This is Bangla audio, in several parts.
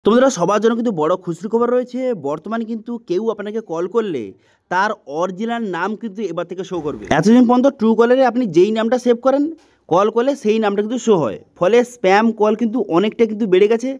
তোমাদের সবার জন্য কিন্তু বড় খুশির খবর রয়েছে। বর্তমানে কিন্তু কেউ আপনাকে কল করলে তার অরিজিনাল নাম কিন্তু এবার থেকে শো করবে। এতদিন পর্যন্ত ট্রু কলারে আপনি যেই নামটা সেভ করেন, কল করলে সেই নামটা কিন্তু শো হয়, ফলে স্প্যাম কল কিন্তু অনেকটা কিন্তু বেড়ে গেছে।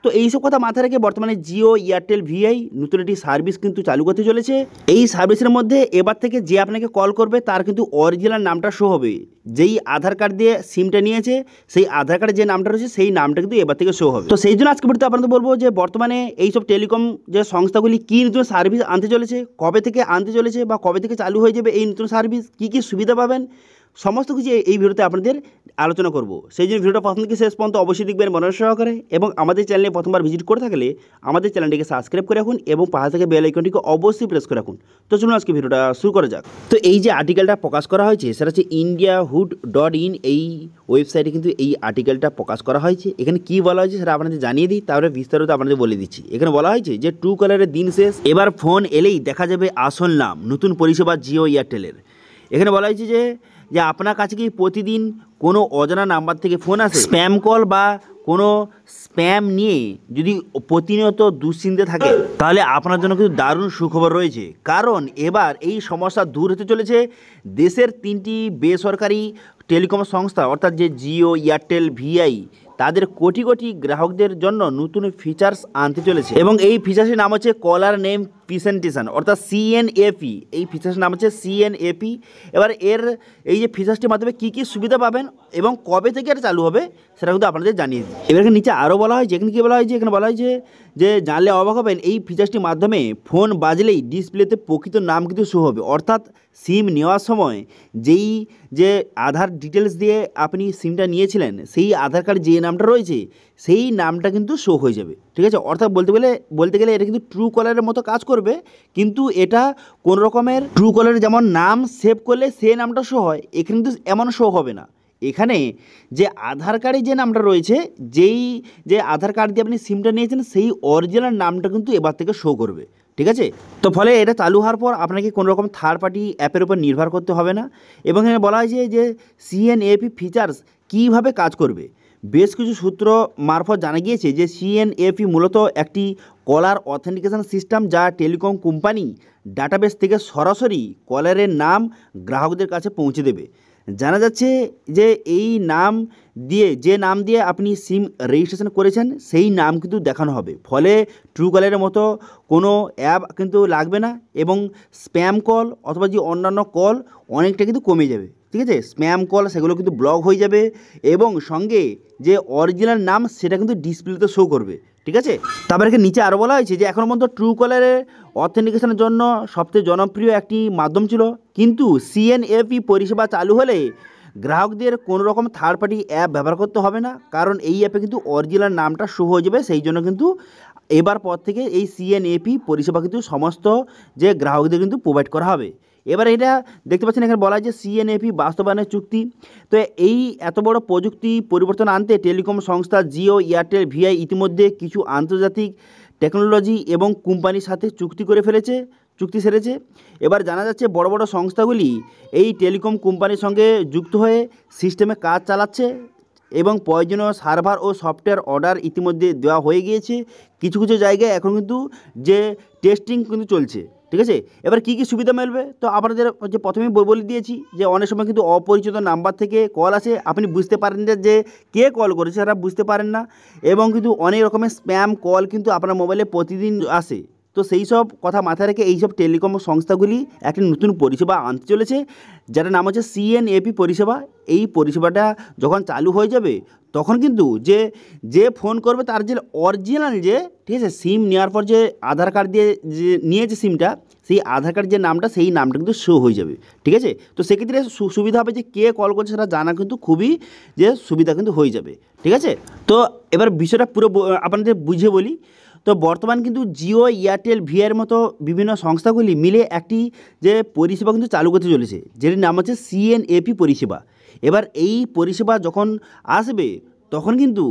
তো এইসব কথা মাথায় রেখে বর্তমানে জিও, এয়ারটেল, ভিআই নতুন একটি সার্ভিস কিন্তু চালু করতে চলেছে। এই সার্ভিসের মধ্যে এবার থেকে যে আপনাকে কল করবে তার কিন্তু অরিজিনাল নামটা শো হবে। যেই আধার কার্ড দিয়ে সিমটা নিয়েছে, সেই আধার কার্ডে যে নামটা রয়েছে সেই নামটা কিন্তু এবার থেকে শো হবে। তো সেই জন্য আজকে ভিডিওতে আপনাদের বলবো যে বর্তমানে এইসব টেলিকম যে সংস্থাগুলি কী নতুন সার্ভিস আনতে চলেছে, কবে থেকে আনতে চলেছে বা কবে থেকে চালু হয়ে যাবে এই নতুন সার্ভিস, কী কী সুবিধা পাবেন, সমস্ত কিছু এই ভিডিওতে আপনাদের আলোচনা করব। সেই জন্য ভিডিওটা প্রথম থেকে শেষ পর্যন্ত অবশ্যই দেখবেন মনোযোগ সহকারে, এবং আমাদের চ্যানেলে প্রথমবার ভিজিট করে থাকলে আমাদের চ্যানেলটিকে সাবস্ক্রাইব করে রাখুন এবং পাশে থেকে বেল আইকনটিকে অবশ্যই প্রেস করে রাখুন। তো চলুন আজকে ভিডিওটা শুরু করা যাক। তো এই যে আর্টিকেলটা প্রকাশ করা হয়েছে সেটা হচ্ছে indiahood.in, এই ওয়েবসাইটে কিন্তু এই আর্টিকেলটা প্রকাশ করা হয়েছে। এখানে কি বলা হয়েছে সেটা আপনাদের জানিয়ে দিই, তারপরে বিস্তারিত আপনাদের বলে দিচ্ছি। এখানে বলা হয়েছে যে ট্রু কলারের দিন শেষ, এবার ফোন এলেই দেখা যাবে আসল নাম, নতুন পরিষেবা জিও এয়ারটেলের। এখানে বলা হয়েছে যে আপনার কাছে কি প্রতিদিন কোনো অজানা নাম্বার থেকে ফোন আসে, স্প্যাম কল বা কোনো স্প্যাম নিয়ে যদি প্রতিনিয়ত দুশ্চিন্তে থাকে, তাহলে আপনার জন্য কিন্তু দারুণ সুখবর রয়েছে। কারণ এবার এই সমস্যা দূর হতে চলেছে। দেশের 3টি বেসরকারি টেলিকম সংস্থা অর্থাৎ যে জিও, এয়ারটেল, ভিআই তাদের কোটি কোটি গ্রাহকদের জন্য নতুন ফিচার্স আনতে চলেছে, এবং এই ফিচার্সের নাম হচ্ছে কলার নেম প্রেজেন্টেশন অর্থাৎ সিএনএপি। এই ফিচার্সের নাম হচ্ছে সিএনএপি। এবার এই যে ফিচার্সটির মাধ্যমে কী কী সুবিধা পাবেন এবং কবে থেকে এটা চালু হবে সেটা কিন্তু আপনাদের জানিয়ে দিই। এবার নিচে আরও বলা হয়েছে, এখানে কী বলা হয়েছে, এখানে বলা হয়েছে যে জানলে অবাক হবেন, এই ফিচার্সটির মাধ্যমে ফোন বাজলেই ডিসপ্লেতে প্রকৃত নাম কিন্তু শো হবে। অর্থাৎ সিম নেওয়ার সময় যে আধার ডিটেলস দিয়ে আপনি সিমটা নিয়েছিলেন, সেই আধার কার্ড যে নামটা রয়েছে সেই নামটা কিন্তু শো হয়ে যাবে। ঠিক আছে, অর্থাৎ বলতে গেলে এটা কিন্তু ট্রু কলারের মতো কাজ করবে, কিন্তু এটা কোন রকমের ট্রু কলারে যেমন নাম সেভ করলে সেই নামটা শো হয়, এখানে কিন্তু এমন শো হবে না। এখানে যে আধার কার্ডে যে নামটা রয়েছে, যে আধার কার্ড দিয়ে আপনি সিমটা নিয়েছেন সেই অরিজিনাল নামটা কিন্তু এবার থেকে শো করবে। ঠিক আছে, তো ফলে এটা চালু হওয়ার পর আপনাকে কোনো রকম থার্ড পার্টি অ্যাপের উপর নির্ভর করতে হবে না। এবং এখানে বলা হয়েছে যে সিএনএপি ফিচার্স কীভাবে কাজ করবে। বেশ কিছু সূত্র মারফত জানা গিয়েছে যে সিএনএপি মূলত একটি কলার অথেন্টিকেশন সিস্টেম, যা টেলিকম কোম্পানি ডাটাবেস থেকে সরাসরি কলারের নাম গ্রাহকদের কাছে পৌঁছে দেবে। জানা যাচ্ছে যে যে নাম দিয়ে আপনি সিম রেজিস্ট্রেশন করেছেন সেই নাম কিন্তু দেখানো হবে, ফলে ট্রু কলারের মতো কোনো অ্যাপ কিন্তু লাগবে না, এবং স্প্যাম কল অথবা যে অন্যান্য কল অনেকটা কিন্তু কমে যাবে। ঠিক আছে, স্প্যাম কল সেগুলো কিন্তু ব্লক হয়ে যাবে, এবং সঙ্গে যে অরিজিনাল নাম সেটা কিন্তু ডিসপ্লেতে শো করবে। ঠিক আছে, তারপরে এখানে নিচে আরও বলা হয়েছে যে এখনও পর্যন্ত ট্রু কলারের অথেন্টিকেশনের জন্য সবচেয়ে জনপ্রিয় একটি মাধ্যম ছিল, কিন্তু সিএনএপি পরিষেবা চালু হলে গ্রাহকদের কোনো রকম থার্ড পার্টি অ্যাপ ব্যবহার করতে হবে না, কারণ এই অ্যাপে কিন্তু অরিজিনাল নামটা শো হয়ে যাবে। সেই জন্য কিন্তু এবার পর থেকে এই সিএনএপি পরিষেবা কিন্তু সমস্ত যে গ্রাহকদের কিন্তু প্রোভাইড করা হবে। এবার এটা দেখতে পাচ্ছেন এখানে বলা হয় যে সিএনএপি বাস্তবায়নের চুক্তি। তো এই এত বড় প্রযুক্তি পরিবর্তন আনতে টেলিকম সংস্থা জিও, এয়ারটেল, ভিআই ইতিমধ্যে কিছু আন্তর্জাতিক টেকনোলজি এবং কোম্পানির সাথে চুক্তি সেরেছে। এবার জানা যাচ্ছে বড় বড় সংস্থাগুলি এই টেলিকম কোম্পানির সঙ্গে যুক্ত হয়ে সিস্টেমে কাজ চালাচ্ছে, এবং প্রয়োজনীয় সার্ভার ও সফটওয়্যার অর্ডার ইতিমধ্যে দেওয়া হয়ে গিয়েছে। কিছু কিছু জায়গায় এখন কিন্তু যে টেস্টিং কিন্তু চলছে। ঠিক আছে, এবার কী কী সুবিধা মিলবে, তো আপনাদের যে প্রথমেই বলে দিয়েছি যে অনেক সময় কিন্তু অপরিচিত নাম্বার থেকে কল আসে, আপনি বুঝতে পারেন যে কে কল করেছে সেটা বুঝতে পারেন না, এবং কিন্তু অনেক রকমের স্প্যাম কল কিন্তু আপনার মোবাইলে প্রতিদিন আসে। তো সেই সব কথা মাথায় রেখে এইসব টেলিকম সংস্থাগুলি একটি নতুন পরিষেবা আনতে চলেছে, যেটার নাম হচ্ছে সিএনএপি পরিষেবা। এই পরিষেবাটা যখন চালু হয়ে যাবে তখন কিন্তু যে ফোন করবে তার যে অরিজিনাল ঠিক আছে সিম নেওয়ার পর যে আধার কার্ড দিয়ে যে নিয়েছে সিমটা, সেই আধার কার্ড যে নামটা সেই নামটা কিন্তু শো হয়ে যাবে। ঠিক আছে, তো সেক্ষেত্রে সুবিধা হবে যে কে কল করছে সেটা জানা কিন্তু খুবই সুবিধা কিন্তু হয়ে যাবে। ঠিক আছে, তো এবার বিষয়টা পুরো আপনাদের বুঝে বলি। তো বর্তমান কিন্তু জিও, এয়ারটেল, ভিআইয়ের মতো বিভিন্ন সংস্থাগুলি মিলে একটি যে পরিষেবা কিন্তু চালু করতে চলেছে, যেটির নাম হচ্ছে সিএনএপি পরিষেবা। এবার এই পরিষেবা যখন আসবে তখন কিন্তু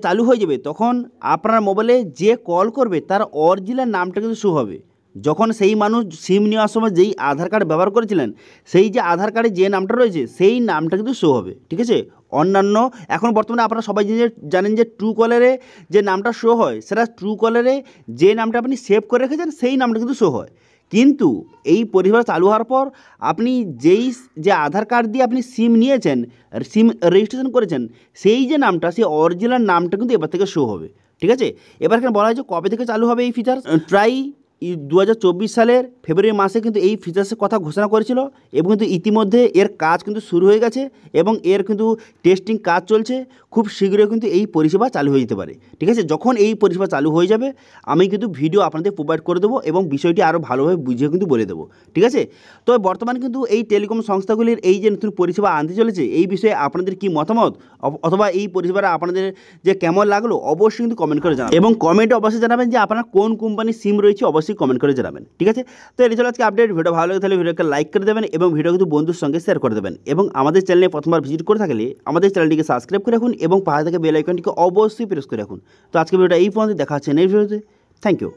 চালু হয়ে যাবে, তখন আপনার মোবাইলে যে কল করবে তার অরিজিনাল নামটা কিন্তু শো হবে। যখন সেই মানুষ সিম নেওয়ার সময় যেই আধার কার্ড ব্যবহার করেছিলেন, সেই যে আধার কার্ডে যে নামটা রয়েছে সেই নামটা কিন্তু শো হবে, ঠিক আছে। অন্যান্য এখন বর্তমানে আপনারা সবাই জানেন যে ট্রু কলারে যে নামটা শো হয়, সেটা ট্রু কলারে যে নামটা আপনি সেভ করে রেখেছেন সেই নামটা কিন্তু শো হয়। কিন্তু এই পরিষেবা চালু হওয়ার পর আপনি যে আধার কার্ড দিয়ে আপনি সিম নিয়েছেন, সিম রেজিস্ট্রেশন করেছেন, সেই যে নামটা, সেই অরিজিনাল নামটা কিন্তু এবার থেকে শো হবে, ঠিক আছে। এবার এখানে বলা হয়েছে কবে থেকে চালু হবে এই ফিচার। প্রায় 2024 সালের ফেব্রুয়ারি মাসে কিন্তু এই ফিচার্সের কথা ঘোষণা করেছিল এবং কিন্তু ইতিমধ্যে এর কাজ কিন্তু শুরু হয়ে গেছে এবং এর কিন্তু টেস্টিং কাজ চলছে। খুব শীঘ্রই কিন্তু এই পরিষেবা চালু হয়ে যেতে পারে, ঠিক আছে। যখন এই পরিষেবা চালু হয়ে যাবে আমি কিন্তু ভিডিও আপনাদের প্রোভাইড করে দেবো এবং বিষয়টি আরও ভালোভাবে বুঝিয়ে কিন্তু বলে দেবো, ঠিক আছে। তো বর্তমানে কিন্তু এই টেলিকম সংস্থাগুলির এই যে নতুন পরিষেবা আনতে চলেছে, এই বিষয়ে আপনাদের কি মতামত অথবা এই পরিষেবাটা আপনাদের যে কেমন লাগলো অবশ্যই কিন্তু কমেন্ট করে জানাবেন এবং কমেন্টে অবশ্যই জানাবেন যে আপনার কোন কোম্পানির সিম রয়েছে, অবশ্যই কমেন্ট করে জানাবেন, ঠিক আছে। তো এই ছিল আজকে আপডেট। ভিডিও ভালো লাগে তাহলে ভিডিওকে লাইক করে দেবেন এবং ভিডিও কিন্তু বন্ধুর সঙ্গে শেয়ার করে দেবেন এবং আমাদের চ্যানেলে প্রথমবার ভিজিট করে থাকলে আমাদের চ্যানেলটিকে সাবস্ক্রাইব করে রাখুন এবং পাশে থেকে বেল আইকনটিকে অবশ্যই প্রেস করে রাখুন। তো আজকে ভিডিওটা এই পর্যন্ত, দেখা হচ্ছে নেক্সট ভিডিওতে। Thank you.